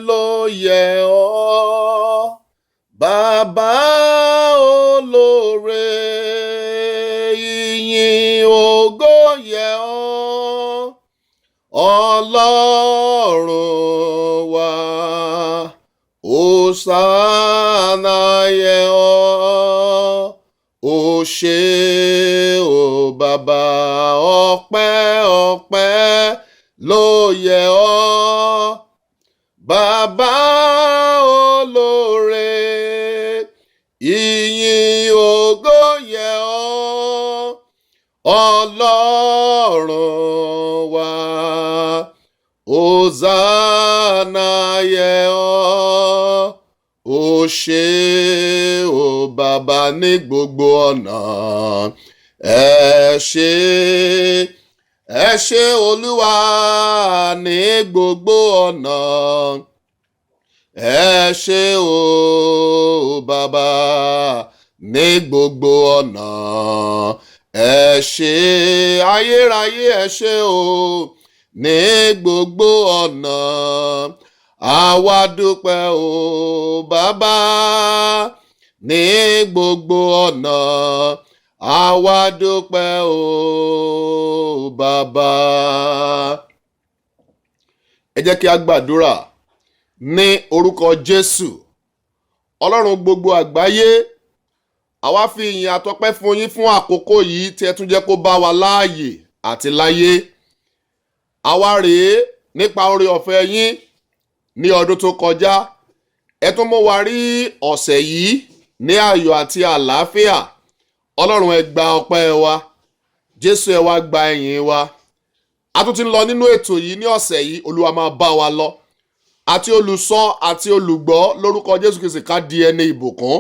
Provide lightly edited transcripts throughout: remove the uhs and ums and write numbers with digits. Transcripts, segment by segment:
ló yẹ ọ́ bàbá olóore, ìyìn ògo yẹ ọ́ ọlọ́run wa, òsánà yẹ ọ́, ó ṣé o bàbá, ọpẹ́ ló yẹ ọ́ bàbá olóore, ìyìn ògo yẹ ọ́ ọlọ́run wa, òsánà yẹ ọ́, ó ṣé o bàbá ní gbogbo ọ̀nà. Ẹ ṣé olúwa ní gbogbo ọ̀nà. Ẹ ṣé o bàbá ní gbogbo ọ̀nà. Ẹ ṣé ayérayé, ẹ ṣé o ní gbogbo ọ̀nà. Àwa dúpẹ́ o bàbá ní gbogbo ọ̀nà. Àwa dúpẹ́ o bàbá. Ẹ jẹ́ kí a gbàdúrà ní orúkọ Jésù. Ọlọ́run gbogbo àgbáyé, àwa fi ìyìn àtọpẹ́ fún yín fún àkókò yìí tí ẹ tún jẹ́ kó bá wa láàyè àti láyé. Àwa rèé nípa oore ọ̀fẹ́ yín ní ọdún tó kọjá. Ẹ tún mú wa rí ọ̀sẹ̀ yìí ní ayọ̀ àti àlàáfíà. Ọlọ́run ẹ gba ọpẹ́ wa, Jésù ẹ wá gba ẹ̀yìn wa. A tún ti ń lọ nínú ètò yìí ní ọ̀sẹ̀ yìí, Olúwa máa bá wa lọ. Àti olùsọ àti olùgbọ́ lórúkọ Jésù Kristi ká di ẹni ìbùkún.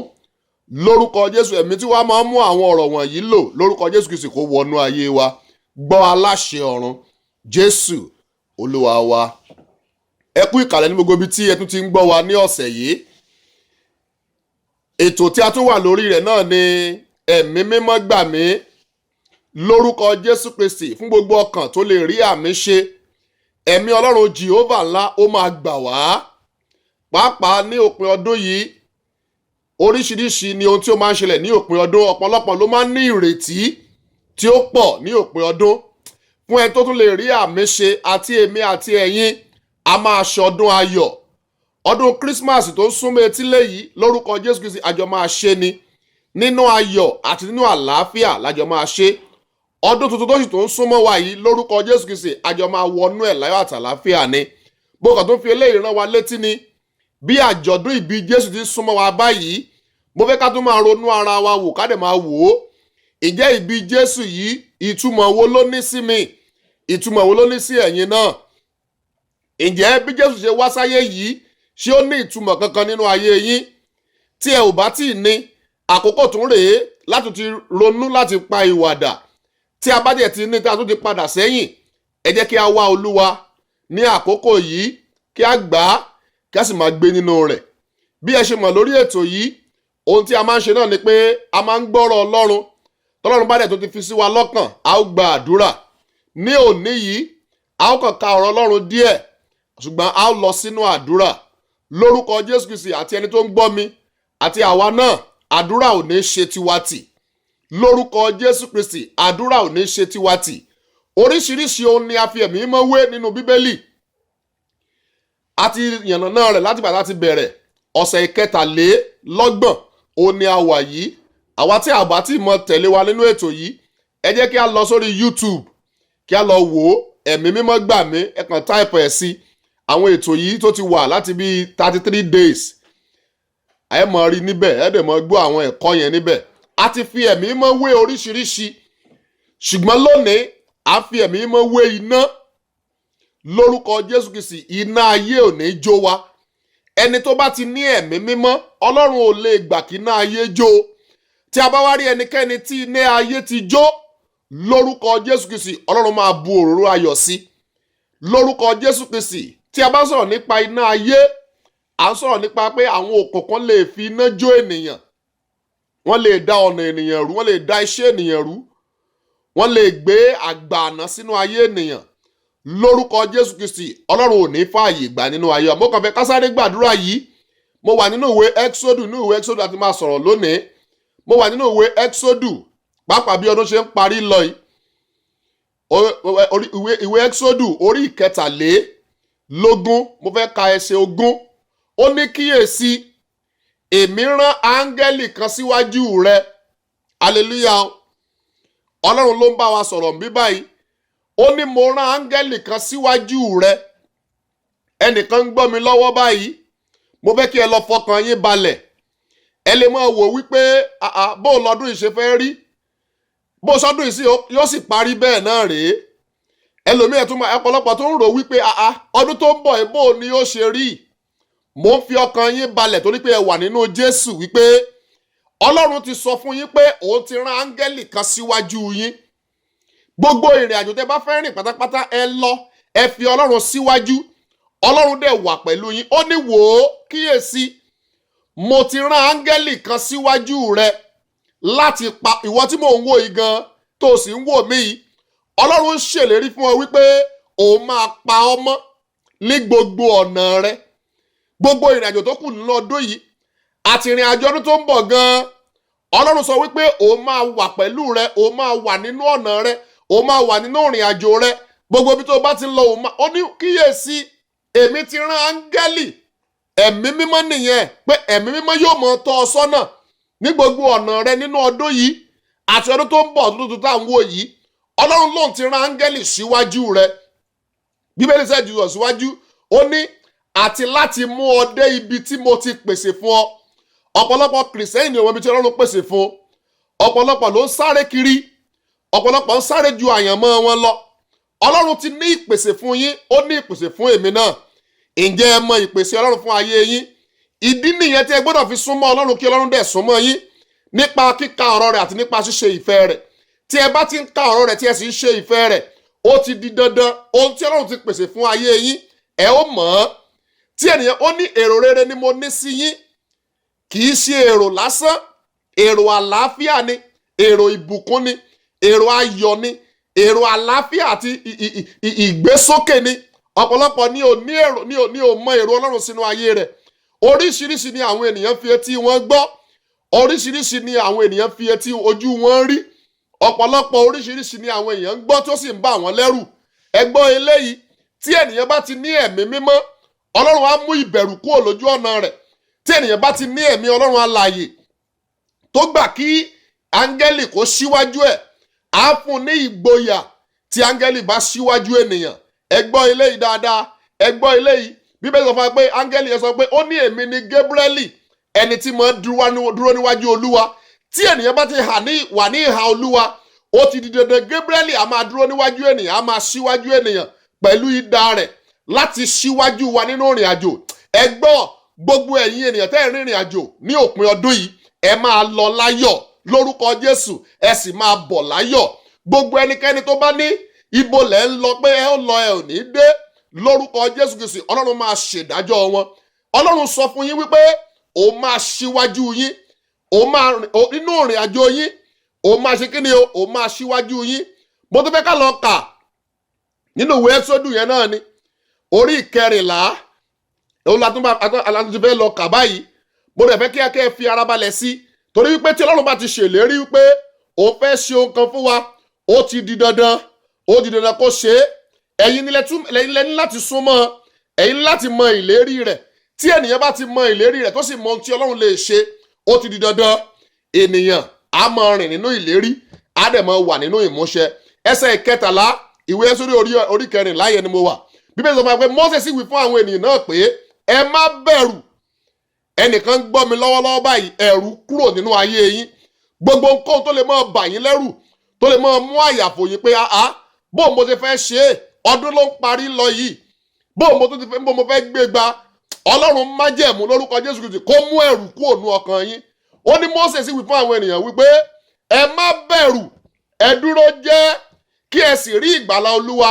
Lórúkọ Jésù, ẹ̀mí tí wàá máa mú àwọn ọ̀rọ̀ wọ̀nyí lò lórúkọ Jésù Kristi kó wọnú ayé wa. Gbọ́ aláṣẹ ọ̀run, Jésù Olúwa wa. Ẹ kú ìkàlẹ̀ ní gbogbo ibi tí ẹ tún ti ń gbọ́ wa ní ọ̀sẹ̀ yìí. Ètò tí a tún wà lórí rẹ̀ náà ni ẹ̀mí mímọ́ gbà mí. Lórúkọ Jésù Kristi, fún gbogbo ọkàn tó lè rí àmì ṣe, ẹ̀mí Ọlọ́run Jèhófà ńlá ó máa gbà wá. Pàápàá ní òpin ọdún yìí, oríṣiríṣi ni ohun tí ó máa ń ṣẹlẹ̀ ní òpin ọdún. Ọ̀pọ̀lọpọ̀ ló máa ń ní ìrètí tí ó pọ̀ ní òpin ọdún. Fún ẹni tó tún lè rí àmì ṣe, àti èmi àti ẹ̀yin, a máa ṣọdún ayọ̀. Ọdún Christmas tó ń súnmọ́ etílé yìí, lórúkọ Jésù Kristi àjọ máa ṣe ni. Nínú ayọ̀ àti nínú àlàáfíà lájọ máa ṣe. Ọdún tuntun tó sì tó ń súnmọ́ wa yìí, lórúkọ Jésù Kristi àjọ máa wọnú ẹ̀ láyọ̀ àti àlàáfíà ni. Bó kàn tó fi eléyìí rán wa létí ni, bí àjọ̀dún ìbí Jésù ti súnmọ́ wa báyìí, mo fẹ́ ká tún máa ronú ara wa wò, ká dẹ̀ máa wò ó. Ǹjẹ́ ìbí Jésù yìí ìtumọ̀ wo ló ní sí mi? Ìtumọ̀ wo ló ní sí ẹ̀yin náà? Ǹjẹ́ bí Jésù ṣe wá sáyé yìí, ṣé ó ní ìtumọ̀ kankan nínú ayé yín? Tí ẹ ò bá tíì ní, àkókò tún rèé láti ti ronú láti pa ìwàdà. Tí a bá dẹ̀ ti ní, tí a tún ti padà sẹ́yìn, ẹ jẹ́ kí a wá Olúwa ní àkókò yìí, kí a gbà á, kí a sì máa gbé nínú rẹ̀. Bí ẹ ṣe mọ̀ lórí ètò yìí, ohun tí a máa ń ṣe náà ni pé a máa ń gbọ́rọ̀ Ọlọ́run. Tọ́lọ́run bá dẹ̀ tó ti fi sí wa lọ́kàn, a ó gba àdúrà. Ní òní yìí, a ó kàn ka ọ̀rọ̀ Ọlọ́run díẹ̀, ṣùgbọ́n a ó lọ sínú àdúrà. Lórúkọ Jésù Kristi, àti ẹni tó ń gbọ́ mi àti àwa náà, àdúrà ò ní ṣe tiwa tì. Lórúkọ Jésù Kristi, àdúrà ò ní ṣe tiwa tì. Oríṣiríṣi ohun ni a fi ẹ̀mí mímọ́ wé nínú Bíbélì. A ti yànnàná rẹ̀ láti bàtà ti bẹ̀rẹ̀. Ọ̀sẹ̀ ìkẹtàlélọ́gbọ̀n òun ni a wà yìí. Àwa tí a bá ti mọ tẹ̀lé wa nínú ètò yìí, ẹ jẹ́ kí a lọ sórí YouTube, kí a lọ wò ó, ẹ̀mí mímọ́ gbà mí, ẹ kàn táìpù ẹ̀ sí. Àwọn ètò yìí tó ti wà láti bí 33 days. Ẹ mọ̀ rí níbẹ̀, ẹ dẹ̀ mọ̀ gbọ́ àwọn ẹ̀kọ́ yẹn níbẹ̀. A ti fi ẹ̀mí mímọ́ wé oríṣiríṣi. Ṣùgbọ́n lónìí, a fi ẹ̀mí mímọ́ wé iná. Lórúkọ Jésù Kristi, iná ayé ò ní jó wa. Ẹni tó bá ti ní ẹ̀mí mímọ́, Ọlọ́run ò lè gbà kí iná ayé jó. Tí a bá wá rí ẹnikẹ́ni tí iná ayé ti jó, lórúkọ Jésù Kristi, Ọlọ́run máa bu òróró ayọ̀ sí. Lórúkọ Jésù Kristi, tí a bá sọ̀rọ̀ nípa iná ayé, à ń sọ̀rọ̀ nípa pé àwọn òkùnkùn lè fi iná jó ènìyàn. Wọ́n lè dá ọ̀nà ènìyàn rú, wọ́n lè dá iṣẹ́ ènìyàn rú. Wọ́n lè gbé àgbààná sínú ayé ènìyàn. lórúkọ Jésù Kristi Ọlọ́run ò ní fààyè gbà nínú ayé wa. Mo kàn fẹ́ ká sáré gbàdúrà yìí. Mo wà nínú ìwé Exodus, nínú ìwé Exodus àti máa sọ̀rọ̀ lónìí. Mo wà nínú ìwé Exodus pàápàá bí ọdún ṣe ń parí lọ yìí. Ìwé Exodus orí ìkẹtàlélógún, mo fẹ́ ka ẹsẹ̀ 20. Ó ní kíyèsí, èmi rán áńgẹ́lì kan síwájú rẹ. Hallelujah. Ọlọ́run ló ń bá wa sọ̀rọ̀ bí báyìí. Ó ní mo rán áńgẹ́lì kan síwájú rẹ. Ẹnìkan ń gbọ́ mi lọ́wọ́ báyìí. Mo fẹ́ kí ẹ lọ fọkàn yín balẹ̀. Ẹ lè máa wò wípé bó lọ́dún yìí ṣe fẹ́ rí. Bó sọ́dún yìí sí yóò sì parí bẹ́ẹ̀ náà rèé. Ẹlòmíì tún ọ̀pọ̀lọpọ̀ tó ń rò wípé ọdún tó ń bọ̀ bó ni ó ṣe rí. Mo ń fi ọkàn yín balẹ̀ torí pé ẹ wà nínú Jésù wípé Ọlọ́run ti sọ fún yín pé òun ti rán áńgẹ́lì kan síwájú yín. Gbogbo ìrìn àjò tẹ́ bá fẹ́ rìn pátápátá ẹ lọ, ẹ fi Ọlọ́run síwájú. Ọlọ́run dẹ̀ wà pẹ̀lú yín. Ó ní wò ó, kíyèsí, mo ti rán áńgẹ́lì kan síwájú rẹ láti pa ìwọ tí mò ń wò yìí gan tó sì ń wò mí yìí. Ọlọ́run ń ṣèlérí fún ọ wípé òun máa pa ọ́ mọ́ ní gbogbo ọ̀nà rẹ. Gbogbo ìrìn àjò tó kù nínú ọdún yìí àti ìrìn àjò ọdún tó ń bọ̀ gan, Ọlọ́run sọ wípé òun máa wà pẹ̀lú rẹ, òun máa wà nínú ọ̀nà rẹ, òun máa wà nínú ìrìn àjò rẹ. Gbogbo ibi tó bá ti ń lọ ó ní kíyèsí, èmi ti rán áńgẹ́lì. Ẹ̀mí mímọ́ nìyẹn, pé ẹ̀mí mímọ́ yóò mọ̀ tọ́ ọ sọ́nà ní gbogbo ọ̀nà rẹ nínú ọdún yìí àti ọdún tó ń bọ̀ tuntun tá à ń wò yìí. Ọlọ́run lóun ti rán áńgẹ́lì síwájú rẹ. Bíbélì ṣe jùlọ síwájú, ó ní àti láti mú ọ dé ibi tí mo ti pèsè fún ọ. Ọ̀pọ̀lọpọ̀ kìrìsìtẹ́nì ni ibi tí Ọlọ́run pèsè fún. Ọ̀pọ̀lọpọ̀ ló ń sáré kiri. Ọ̀pọ̀lọpọ̀ ń sáré ju àyànmọ́ wọn lọ. Ọlọ́run ti ní ìpèsè fún yín, ó ní ìpèsè fún èmi náà. Ǹjẹ́ ẹ mọ ìpèsè Ọlọ́run fún ayé yín? Ìdí nìyẹn tí ẹ gbọ́dọ̀ fi súnmọ́ Ọlọ́run kí Ọlọ́run dẹ̀ súnmọ́ yín nípa kíka ọ̀rọ̀ rẹ̀ àti nípa ṣíṣe ìfẹ́ rẹ̀. Tí ẹ bá ti ń ka ọ̀rọ̀ rẹ̀ tí ẹ sì ń ṣe ìfẹ́ rẹ̀, ó ti di dandan ohun tí Ọlọ́run ti pèsè fún ayé yín ẹ ó mọ̀ ọ́. Tí ènìyàn ó ní èrò rere ni mo ní sí yín, kì í ṣe èrò lásán, èrò àlàáfíà ni, èrò ìbùkún ni, èrò ayọ̀ ni, èrò àlàáfíà àti ìgbésókè ni. Ọ̀pọ̀lọpọ̀ ni ò mọ èrò Ọlọ́run sínú ayé rẹ̀. Oríṣiríṣi ni àwọn ènìyàn fi etí wọn gbọ́. Oríṣiríṣi ni àwọn ènìyàn fi etí ojú wọn rí. Ọ̀pọ̀lọpọ̀ oríṣiríṣi ni àwọn èèyàn ń gbọ́ tó sì ń bà wọ́n lẹ́rù. Ẹ gbọ́ eléyìí, tí ènìyàn bá ti ní ẹ̀mí mímọ́, Ọlọ́run á mú ìbẹ̀rù kúrò lójú ọ̀nà rẹ̀. Tí ènìyàn bá ti ní ẹ̀mí Ọlọ́run alààyè tó gbà kí áńgẹ́lì kó síwájú ẹ̀, á fún ní ìgboyà tí áńgẹ́lì bá síwájú ènìyàn. Ẹ gbọ́ eléyìí dáadáa, ẹ gbọ́ eléyìí. Bíbélì sọ fún wa pé áńgẹ́lì yẹn sọ pé ó ní èmi ni Gabrieli, ẹni tí mo dúró níwájú Olúwa. Tí ènìyàn bá ti wà ní ìhà Olúwa, ó ti di dandan Gabrieli á máa dúró níwájú ènìyàn, á máa síwájú ènìyàn pẹ̀lú idà rẹ̀ láti síwájú wa nínú ìrìn àjò. Ẹ gbọ́, gbogbo ẹ̀yin ènìyàn tẹ́ ẹ̀ rìnrìn àjò ní òpin ọdún yìí, ẹ máa lọ láyọ̀ lórúkọ Jésù, ẹ sì máa bọ̀ láyọ̀. Gbogbo ẹnikẹ́ni tó bá ní ibo lẹ̀ ń lọ pé ẹ ó lọ ẹ ò ní dé, lórúkọ Jésù Kristi Ọlọ́run máa ṣèdájọ́ wọn. Ọlọ́run sọ fún yín wípé òun máa síwájú yín, òun máa nínú ìrìn àjò yín, òun máa ṣe kíni o, òun máa síwájú yín. Mo tó fẹ́ ká lọ kà nínú ìwé Ẹ́sọ́dù yẹn náà ni orí ìkẹrìnlá, òun látún fẹ́ lọ kà báyìí. Mo rẹ̀ fẹ́ kí akẹ́ fi ara balẹ̀ sí, torí wípé tí Ọlọ́run bá ti ṣèlérí wípé òun fẹ́ ṣe ohun kan fún wa, ó ti di dandan, ó di dandan kó ṣe é. Ẹ̀yin ní láti súnmọ́, ẹ̀yin ní láti mọ ìlérí rẹ̀. Tí ènìyàn bá ti mọ ìlérí rẹ̀ tó sì mọ ohun tí Ọlọ́run lè ṣe, ó ti di dandan ènìyàn á máa rìn nínú ìlérí, á dẹ̀ máa wà nínú ìmúṣẹ. Ẹsẹ̀ ìkẹtàlá ìwé Ẹ́sọ́dù orí kẹrìnlá yẹn ni mo wà. Bíbélì sọ fún wa pé Mósè sì wí fún àwọn ènìyàn náà pé ẹ má bẹ̀rù. Ẹnìkan gbọ́ mi lọ́wọ́lọ́wọ́ báyìí, ẹ̀rù kúrò nínú ayé yín. Gbogbo nǹkan tó lè máa bà yín lẹ́rù, tó lè máa mú àyàfò yín pé bó mo ti fẹ́ ṣe é, ọdún ló ń parí lọ yìí, bó mo fẹ́ gbé gba. Ọlọ́run májẹ̀mú lórúkọ Jésù Kristi kó mú ẹ̀rù kúrò nínú ọkàn yín. Ó ní Mósè sì wí fún àwọn ènìyàn wípé ẹ má bẹ̀rù, ẹ dúró jẹ́ kí ẹ sì rí ìgbàlà Olúwa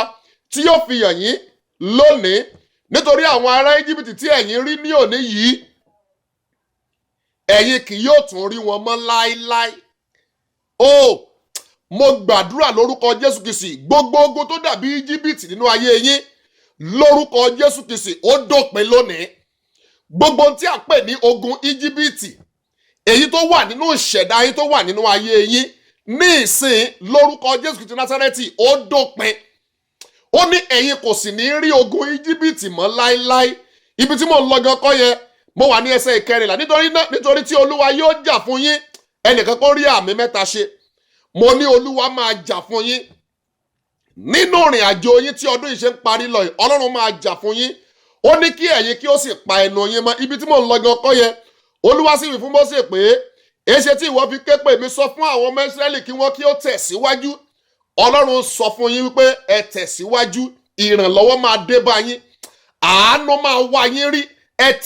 tí yóò fi hàn yín lónìí. Nítorí àwọn ará Íjíbítì tí ẹ̀yin rí ní òní yìí, ẹ̀yin kì yóò tún rí wọn mọ́ láíláí. mo gbàdúrà lórúkọ Jésù Kristi gbogbo ogun tó dàbí Íjíbítì nínú ayé yín lórúkọ Jésù Kristi ó dópin lónìí. Gbogbo tí a pè ní ogun Íjíbítì èyí tó wà nínú ìṣẹ̀dá yín tó wà nínú ayé yín ní ìsìn lórúkọ Jésù Kristi Násárẹ́tì ó dópin. Ó ní ẹ̀yin kò sì ní rí ogun Íjíbítì mọ́ láíláí. Ibi tí mo ń lọ gan kọ́ yẹn mo wà ní ẹsẹ̀ ìkẹrìnlá nítorí tí Olúwa yóò jà fún yín. Ẹnìkan kó rí àmì mẹ́ta ṣe. Mo ní Olúwa máa jà fún yín. Nínú ìrìn àjò yín tí ọdún yìí ṣe ń parí lọ yìí Ọlọ́run máa jà fún yín. Ó ní kí ẹ̀yin kí ó sì pa ẹnu yín mọ́. Ibi tí mo ń lọ gan kọ́ yẹn Olúwa sì wí fún Mósè pé èṣe tí ìwọ fi ké pè mí sọ fún àwọn ọmọ Ísírẹ́lì kí wọ́n kí ó tẹ̀síwájú. Ọlọ́run sọ fún yín wípé ẹ tẹ̀síwájú, ìrànlọ́wọ́ máa dé bá yín, àánú máa wá yín rí, ẹ tẹ̀